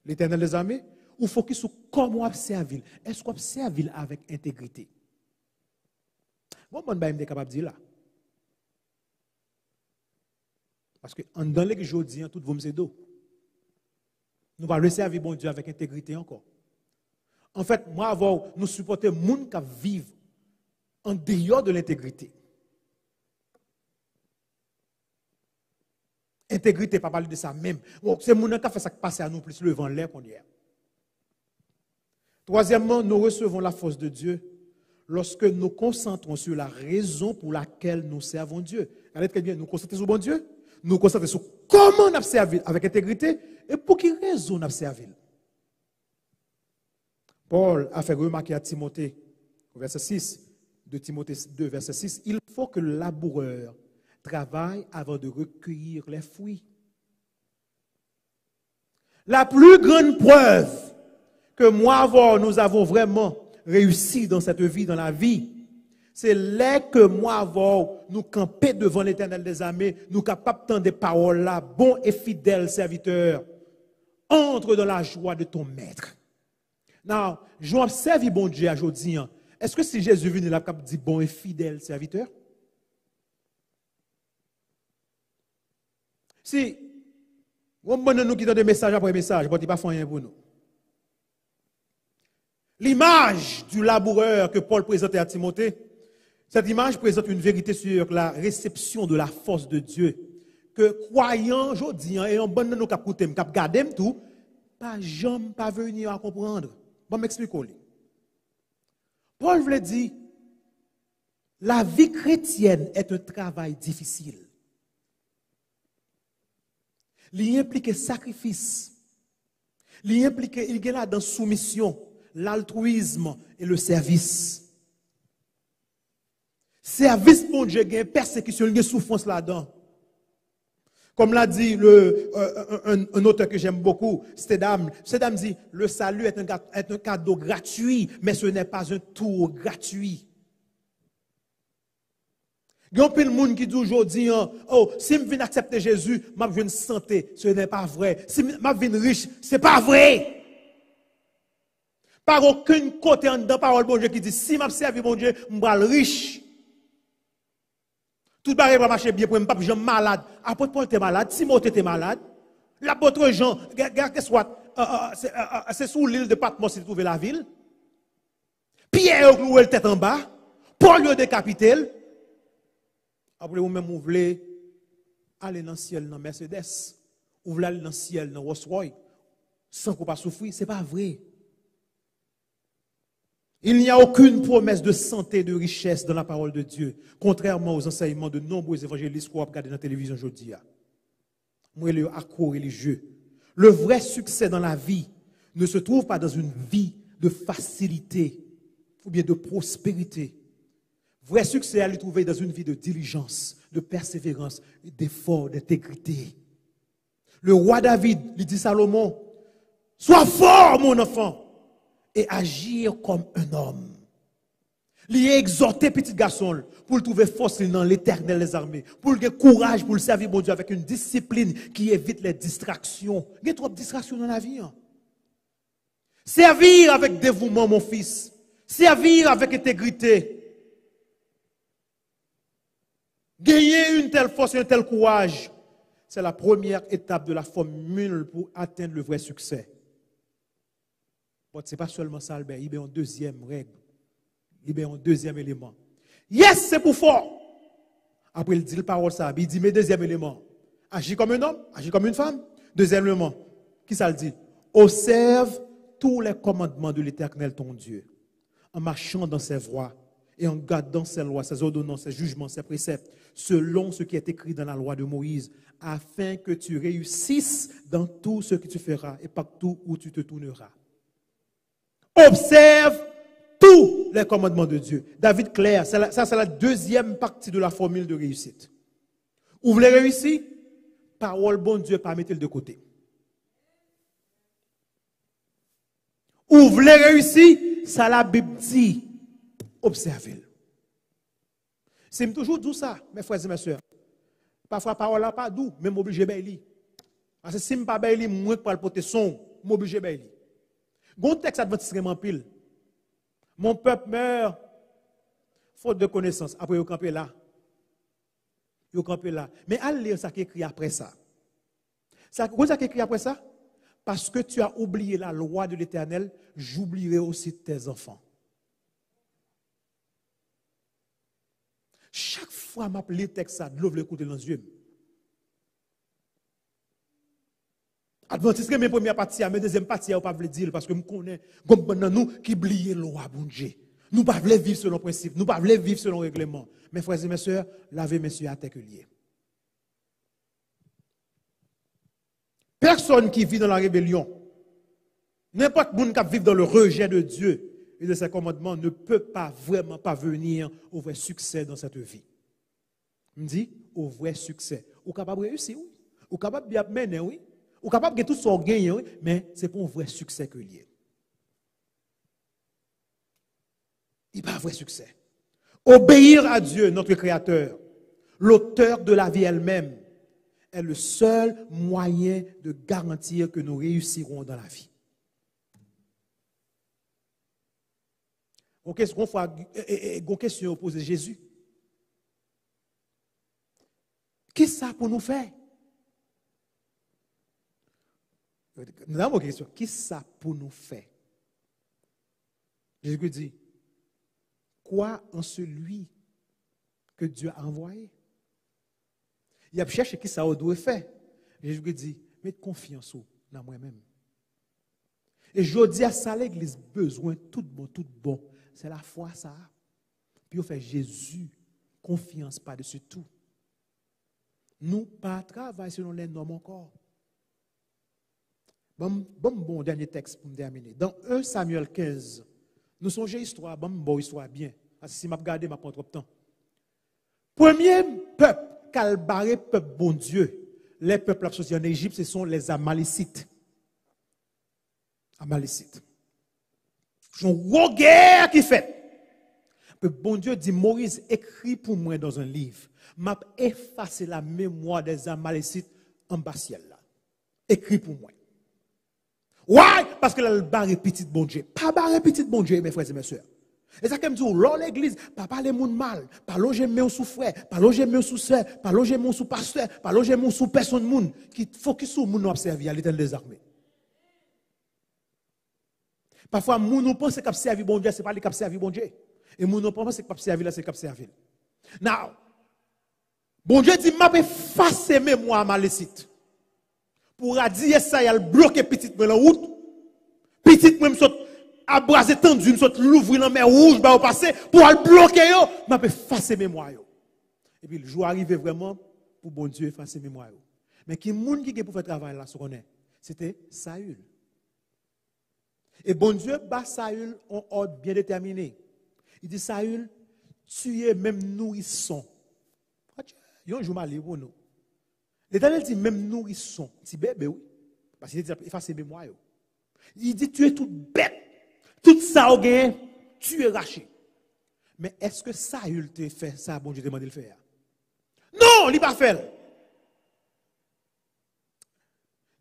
l'Éternel des armées, ou focus sur comment observer. Est-ce qu'on observe avec intégrité? Bon, je suis capable de dire là. Parce que dans les jours d'hier, tout vous me dos. Nous allons servir bon Dieu avec intégrité encore. En fait, moi, avant, nous supportons les gens qui vivent en dehors de l'intégrité. Intégrité, pas parler de ça même. C'est les gens qui fait ça qui passe à nous plus le vent l'air qu'on y est. Troisièmement, nous recevons la force de Dieu lorsque nous concentrons sur la raison pour laquelle nous servons Dieu. Regardez très bien, nous concentrons sur bon Dieu, nous concentrons sur comment on observe avec intégrité et pour quelle raison on observe. Paul a fait remarquer à Timothée, au verset 6, de Timothée 2, verset 6, il faut que le laboureur travaille avant de recueillir les fruits. La plus grande preuve que moi, nous avons vraiment réussi dans cette vie, dans la vie, c'est là que moi, nous camper devant l'Éternel des armées, nous capables d'entendre des paroles là, bon et fidèle serviteur, entre dans la joie de ton maître. Non, je observe bon Dieu aujourd'hui. Est-ce que si Jésus vient là, il dit bon et fidèle serviteur? Si, on nous qui donne des messages après message, il ne pas faire rien pour nous. L'image du laboureur que Paul présentait à Timothée, cette image présente une vérité sur la réception de la force de Dieu. Que croyant aujourd'hui, et en bonne nous cap coûter, cap garder tout, pas jamais pas venir à comprendre. Bon m'expliquer. Paul voulait dire, la vie chrétienne est un travail difficile. Il implique sacrifice. Il implique, il y a là dans soumission, l'altruisme et le service. Service pour Dieu, il y a persécution, il y a souffrance là-dedans. Comme l'a dit un auteur que j'aime beaucoup, Stedham dit, le salut est un cadeau gratuit, mais ce n'est pas un tour gratuit. Il y a plein de monde qui dit aujourd'hui, oh, si je viens accepter Jésus, je viens santé, ce n'est pas vrai. Si je viens riche, ce n'est pas vrai. Par aucun côté en dedans, parole bon Dieu qui dit, si je servi bon Dieu, je vais riche. Tout barré va marcher bien pour moi, je suis malade. Apôtre Paul était malade, Timothée était malade. L'apôtre Jean, regarde soit, c'est sous l'île de Patmos qu'il trouvait la ville. Pierre a cloué la tête en bas. Paul a décapité. Après, vous-même, vous voulez aller dans le ciel dans Mercedes. Vous voulez aller dans le ciel dans Rolls-Royce. Sans qu'on pas souffrir, ce n'est pas vrai. Il n'y a aucune promesse de santé, de richesse dans la parole de Dieu, contrairement aux enseignements de nombreux évangélistes qu'on regarde dans la télévision aujourd'hui. Moi, le accro religieux. Le vrai succès dans la vie ne se trouve pas dans une vie de facilité ou bien de prospérité. Vrai succès à le trouver dans une vie de diligence, de persévérance, d'effort, d'intégrité. Le roi David, il dit Salomon, sois fort, mon enfant, et agir comme un homme. Il a exhorté petit garçon pour trouver force dans l'Éternel des armées, pour le courage pour le servir mon Dieu avec une discipline qui évite les distractions. Il y a trop de distractions dans la vie. Servir avec dévouement, mon fils. Servir avec intégrité. Gagner une telle force et un tel courage, c'est la première étape de la formule pour atteindre le vrai succès. Ce n'est pas seulement ça, Albert. Il y a une deuxième règle. Il y a un deuxième élément. Yes, c'est pour fort. Après, il dit le parole ça. Il dit, mais deuxième élément. Agis comme un homme, agis comme une femme. Deuxième élément. Qui ça le dit? Observe tous les commandements de l'Éternel ton Dieu. En marchant dans ses voies et en gardant ses lois, ses ordonnances, ses jugements, ses préceptes, selon ce qui est écrit dans la loi de Moïse, afin que tu réussisses dans tout ce que tu feras et partout où tu te tourneras. Observe tous les commandements de Dieu. David Claire, ça c'est la deuxième partie de la formule de réussite. Vous voulez réussir? Parole bon Dieu, pas mettre de côté. Vous voulez réussir? Ça la Bible dit. Observez-le. C'est toujours doux ça, mes frères et mes soeurs. Parfois, parole là pas doux, mais m'oblige à lire. Parce que si je ne pas lire, moi pour le porter son, m'oblige à lire. Bon texte adventiste vraiment pile. Mon peuple meurt faute de connaissance. Après, vous campez là. Vous campez là. Mais allez lire ça qui est écrit après ça. Pourquoi ça qui est écrit après ça? Parce que tu as oublié la loi de l'Éternel, j'oublierai aussi tes enfants. Chaque fois que je lis le texte, ça, de l'eau l'écouter dans les yeux. Adventiste, mes premières parties, mes deuxième partie, je ne peux pas le dire parce que je connais, comme nous qui oublions la loi, bon Dieu. Nous ne pouvons pas vivre selon principe, nous ne pouvons pas vivre selon règlement. Mes frères et mes sœurs, lavez messieurs à tête liée. Personne qui vit dans la rébellion N'importe qui vit dans le rejet de Dieu et de ses commandements ne peut pas vraiment parvenir au vrai succès dans cette vie. Je me dis, au vrai succès. Ou capable de réussir, oui. Ou capable de bien mener, oui. Ou capable de tout son gain, oui. Mais c'est pour un vrai succès que lié. Il n'y a pas un vrai succès. Obéir à Dieu, notre Créateur, l'auteur de la vie elle-même, est le seul moyen de garantir que nous réussirons dans la vie. Une question posée Jésus. Qu'est-ce que ça pour nous faire? Nous avons une question. Qu'est-ce que ça pour nous faire? Jésus dit, quoi en celui que Dieu a envoyé? Il a cherché qui ça doit faire. Jésus dit, mettez confiance dans moi-même. Et je dis à ça, l'église besoin tout bon. C'est la foi, ça. Puis on fait Jésus, confiance par-dessus tout. Nous pas travailler selon les normes encore. Bon, dernier texte pour me terminer. Dans 1 Samuel 15, nous songez histoire, bonne histoire bien. Parce que si je regarde, je prends trop de temps. Premier peuple, calbaré peuple bon Dieu, les peuples associés en Égypte, ce sont les Amalécites. Amalécites. C'est une grosse guerre qui fait. Le bon Dieu dit, Moïse, écrit pour moi dans un livre. M'a effacé la mémoire des Amalécites en bas ciel là. Écrit pour moi. Ouais, parce que là, le barre petit bon Dieu. Pas barre petit bon Dieu, mes frères et mes soeurs. Et ça, comme dit, lors l'église, pas parler moun mal, pas loger mon sous frère, pas loger mon sous sœur, pas loger mon sous pasteur, pas loger mon sous personne moun, qui focus sur moun observer à l'éternel des armées. Parfois, moun nous pense que servi bon Dieu, c'est pas les qui servi bon Dieu. Et moun nous pense que servi là, c'est qui servi. Now, bon Dieu dit, m'a effacer mémoire malécite. Pour dire ça, il a bloqué petit moi la route. Petit moi me saute abrasé tendu, me saute l'ouvrir dans mer rouge, bah au passer pour le bloquer yo, m'a effacer mémoire yo. Et puis le jour arrivé vraiment pour bon Dieu effacer mémoire yo. Mais qui moun qui pour faire travail là, ce qu'on est, c'était Saül. Et bon Dieu bat Saül en ordre bien déterminé. Il dit Saül, tu es même nourrisson. Yon jour mal pour nous. L'Éternel dit même nourrisson, petit bébé oui. Parce qu'il dit effacer mémoire yo. Il dit tu es toute bête. Tout ça au gain, tu es raché. Mais est-ce que Saül te fait ça, bon Dieu te demande de le faire? Non, il n'a pas fait.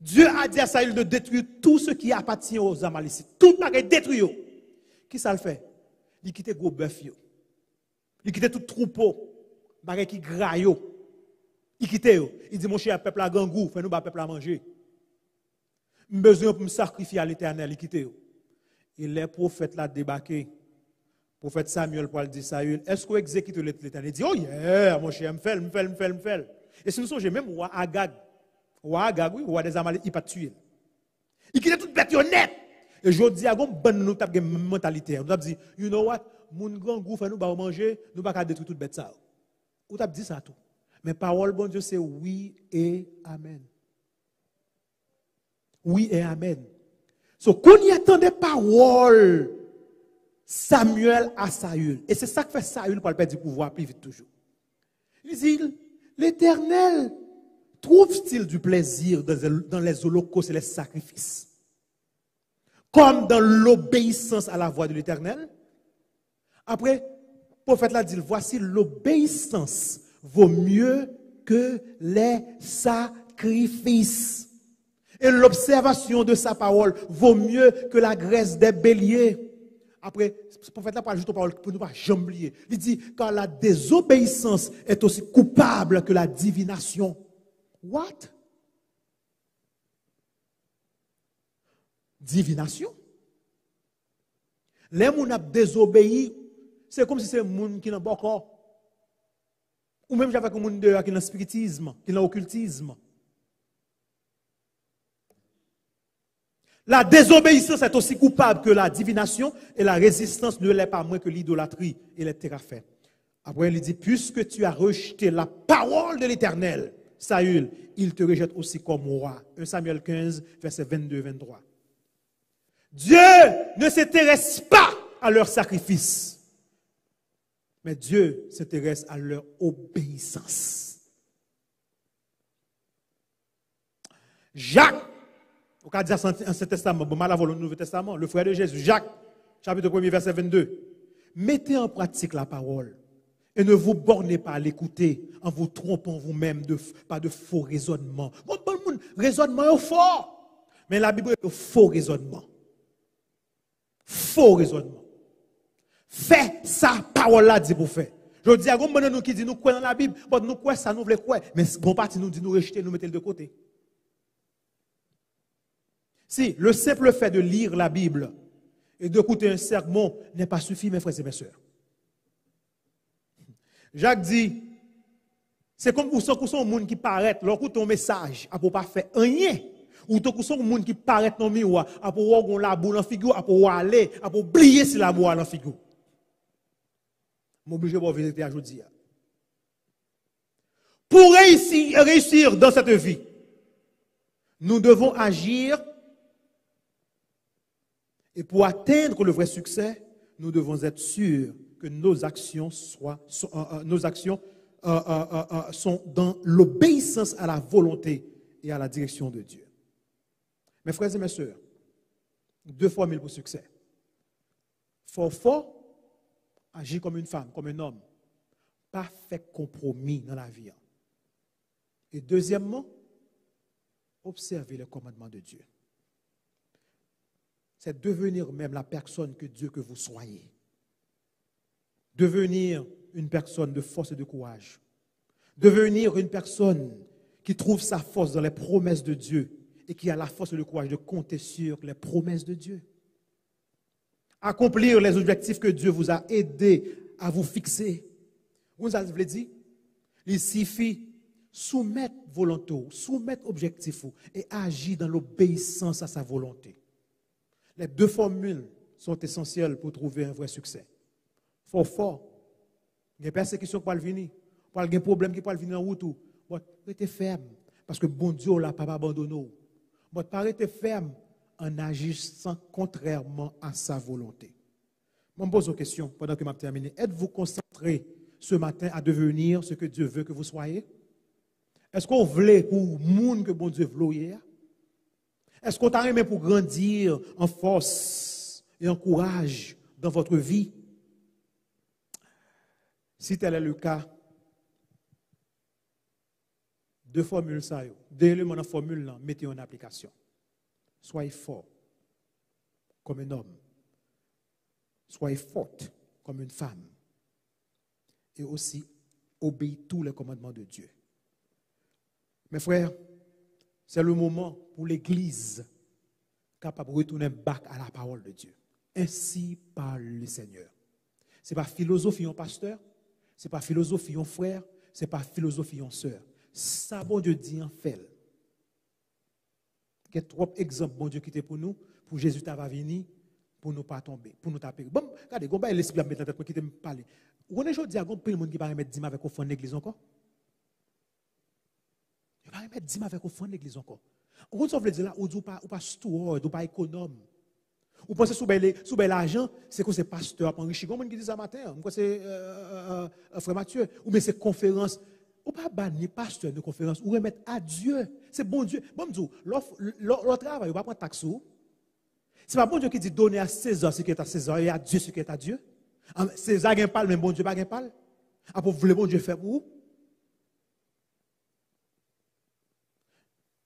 Dieu a dit à Saül de détruire tout ce qui appartient aux Amalécites. Tout le monde détruire. Qui ça le fait? Il quitte gros bœuf. Il quitte tout troupeau. Bagay qui graille. Il quitte. Il dit mon cher peuple à gangou, fais-nous un peuple à manger. Besoin pour me sacrifier à l'Éternel, il quitte. Et les prophètes là débarqué. Prophète Samuel pour dire Saül, est-ce qu'on exécute l'Éternel? Il dit, oh yeah, mon cher, me fait. Et si nous sommes même roi Agag, oui, roi des Amalécites, il pas tué. Il quitte toute bête honnête. Et je dis à une bonne mentalité. Nous avons dit, you know what, mon grand goût fait nous manger, nous ne pouvons pas détruire toute bête ça. Vous avez dit ça tout. Mais parole bon Dieu c'est oui et amen. Oui et amen. So, qu'on y attendait parole Samuel à Saül. Et c'est ça que fait Saül pour le perdre du pouvoir plus vite toujours. Il dit, l'Éternel trouve-t-il du plaisir dans les holocaustes et les sacrifices? Comme dans l'obéissance à la voix de l'Éternel? Après, le prophète l'a dit, voici l'obéissance vaut mieux que les sacrifices. Et l'observation de sa parole vaut mieux que la graisse des béliers. Après, le prophète là parle juste aux paroles pour ne pas jamais oublier. Il dit, car la désobéissance est aussi coupable que la divination. What? Divination? Les gens qui ont désobéi, c'est comme si c'est les gens qui n'ont pas corps. Ou même j'avais comme des gens qui ont le spiritisme, qui ont l'occultisme. La désobéissance est aussi coupable que la divination et la résistance ne l'est pas moins que l'idolâtrie et les terrafaits. Après, il dit, puisque tu as rejeté la parole de l'Éternel, Saül, il te rejette aussi comme roi. 1 Samuel 15, verset 22-23. Dieu ne s'intéresse pas à leur sacrifice, mais Dieu s'intéresse à leur obéissance. Jacques, au cas de l'Ancien Testament, bon, mal avant le Nouveau Testament, le frère de Jésus, Jacques, chapitre 1er, verset 22. Mettez en pratique la parole et ne vous bornez pas à l'écouter en vous trompant vous-même pas de faux raisonnements. Bon, raisonnement est fort, mais la Bible est faux raisonnement. Faux raisonnement. Fais ça, parole là dit pour faire. Je dis à nous qui dit nous croyons dans la Bible, bon, nous croyons ça, nous voulons croire, mais bon parti nous dit nous rejeter, nous mettons de côté. Si le simple fait de lire la Bible et d'écouter un sermon n'est pas suffisant, mes frères et mes sœurs. Jacques dit, c'est comme pour un monde qui paraît, lorsque ton message a pour pas faire rien, ou ton monde qui paraît dans le miroir, a pour voir la boule en figure, a pour aller, a pour oublier si la boule en figure. M'oblige à vérité à aujourd'hui. Pour réussir dans cette vie, nous devons agir. Et pour atteindre le vrai succès, nous devons être sûrs que nos actions sont dans l'obéissance à la volonté et à la direction de Dieu. Mes frères et mes sœurs, 2 formules pour succès. Fort, agir comme une femme, comme un homme. Pas fait compromis dans la vie. Et deuxièmement, observer les commandements de Dieu. C'est devenir même la personne que Dieu que vous soyez. Devenir une personne de force et de courage. Devenir une personne qui trouve sa force dans les promesses de Dieu et qui a la force et le courage de compter sur les promesses de Dieu. Accomplir les objectifs que Dieu vous a aidé à vous fixer. Vous avez dit, il suffit soumettre volonté, soumettre objectif et agir dans l'obéissance à sa volonté. Les 2 formules sont essentielles pour trouver un vrai succès. Fort. Il y a des persécutions qui peuvent venir. Il y a des problèmes qui peuvent venir en route. Restez ferme. Parce que bon Dieu l'a pas abandonné. Restez ferme en agissant contrairement à sa volonté. Je me pose une question pendant que je termine. Êtes-vous concentré ce matin à devenir ce que Dieu veut que vous soyez? Est-ce qu'on voulait pour le monde que bon Dieu veut hier? Est-ce qu'on t'a aimé pour grandir en force et en courage dans votre vie? Si tel est le cas, 2 formules, ça, 2 éléments dans la formule, mettez en application. Soyez fort comme un homme. Soyez forte comme une femme. Et aussi, obéissez tous les commandements de Dieu. Mes frères, c'est le moment pour l'Église capable de retourner back à la parole de Dieu. Ainsi parle le Seigneur. Ce n'est pas philosophie en pasteur, ce n'est pas philosophie en frère, ce n'est pas philosophie en sœur. Ça, bon Dieu dit en fait. Il y a 3 exemples, bon Dieu, qui étaient pour nous, pour Jésus qui va venir, pour ne pas tomber, pour nous taper. Bon, regardez, il y a l'esprit qui va qui me parler. Vous connaissez aujourd'hui, il y a plein de monde qui va remettre 10 avec au fond de l'église encore. Il va remettre 10 avec au fond de l'église encore. Vous veut dire là, ou pas steward, ou pas économe. Vous pensez sous l'argent, c'est que c'est pasteur enrichi. Comment qui dit ça matin? C'est frère Mathieu. Ou bien c'est conférence. Ou pas bannir pasteur de conférence. Ou remettre à Dieu. C'est bon Dieu. Bon Dieu, l'autre travail, il va prendre taxe. C'est pas bon Dieu qui dit donner à César ce qui est à César et à Dieu ce qui est à Dieu. César n'a pas le même bon Dieu, pas n'a pas. Après, vous voulez bon Dieu faire pour vous?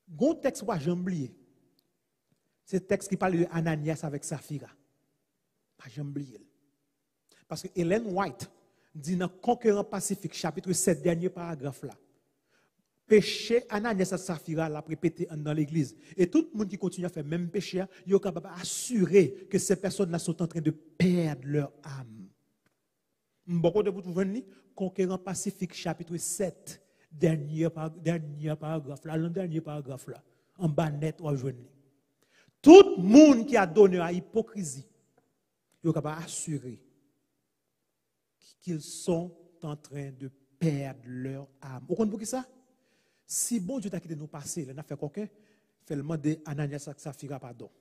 Gon texte que j'ai oublié. C'est le texte qui parle de Ananias avec Saphira. Pas j'ai oublié. Parce que Ellen White dit dans Conquérant Pacifique, chapitre 7, dernier paragraphe là. Péché, Ananias et Saphira l'a répété dans l'église. Et tout le monde qui continue à faire le même péché, il est capable d'assurer que ces personnes-là sont en train de perdre leur âme. Beaucoup de vous venez, Conquérant Pacifique, chapitre 7, dernier paragraphe là, le dernier paragraphe là, en bas net, on va tout le monde qui a donné à l'hypocrisie, il est capable d'assurer qu'ils sont en train de perdre leur âme. Vous comprenez pour qui ça? Si bon Dieu t'a quitté nous passer, il a fait coquin, fait le demander à Ananias et Saphira pardon.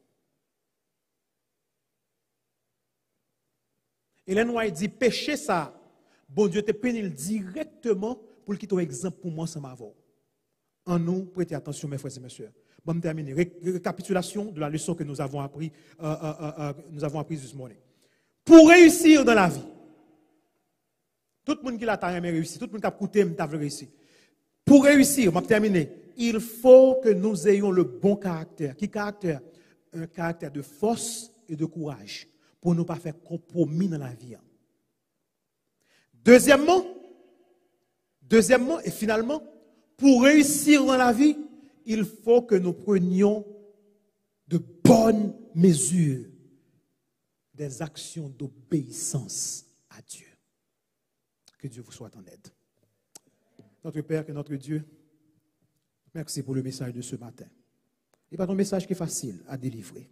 Hélène White dit, péché ça, bon Dieu te pénit directement pour qu'il soit exemple pour moi sans m'avoir. En nous, prêtez attention, mes frères et mes sœurs. Bon, me terminer. Récapitulation de la leçon que nous avons appris ce matin. Pour réussir dans la vie, tout le monde qui l'a réussi, tout le monde qui a coûté m'a réussi. Pour réussir, je vais terminer. Il faut que nous ayons le bon caractère. Quel caractère? Un caractère de force et de courage pour ne pas faire compromis dans la vie. Deuxièmement et finalement, pour réussir dans la vie, il faut que nous prenions de bonnes mesures, des actions d'obéissance à Dieu. Que Dieu vous soit en aide. Notre Père, que notre Dieu, merci pour le message de ce matin. Et pas un message qui est facile à délivrer.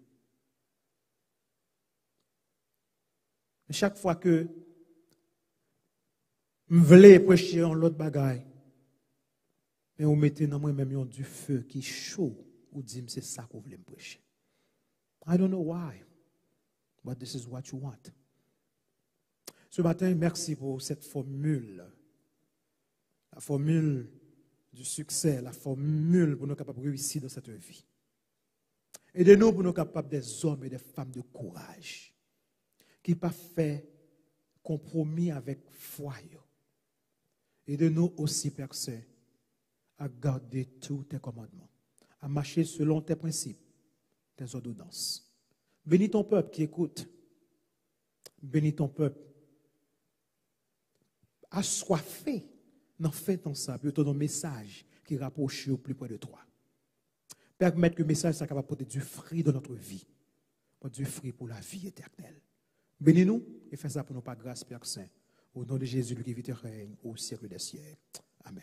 Mais chaque fois que je voulais prêcher en l'autre bagaille, mais vous mettez dans moi-même du feu qui est chaud, ou dit c'est ça que vous voulez me prêcher. I don't know why, but this is what you want. Ce matin, merci pour cette formule. La formule du succès, la formule pour nous capables de réussir dans cette vie. Aidez-nous pour nous capables des hommes et des femmes de courage, qui n'ont pas fait compromis avec foi. Aidez-nous aussi, Père Saint, à garder tous tes commandements, à marcher selon tes principes, tes ordonnances. Bénis ton peuple qui écoute. Bénis ton peuple assoiffé dans fait ton sable, ton message qui rapproche au plus près de toi. Permettre que le message soit capable de porter du fruit dans notre vie, du fruit pour la vie éternelle. Bénis-nous et fais ça pour nous par grâce, Père Saint, au nom de Jésus, qui vit et règne au siècle des siècles. Amen.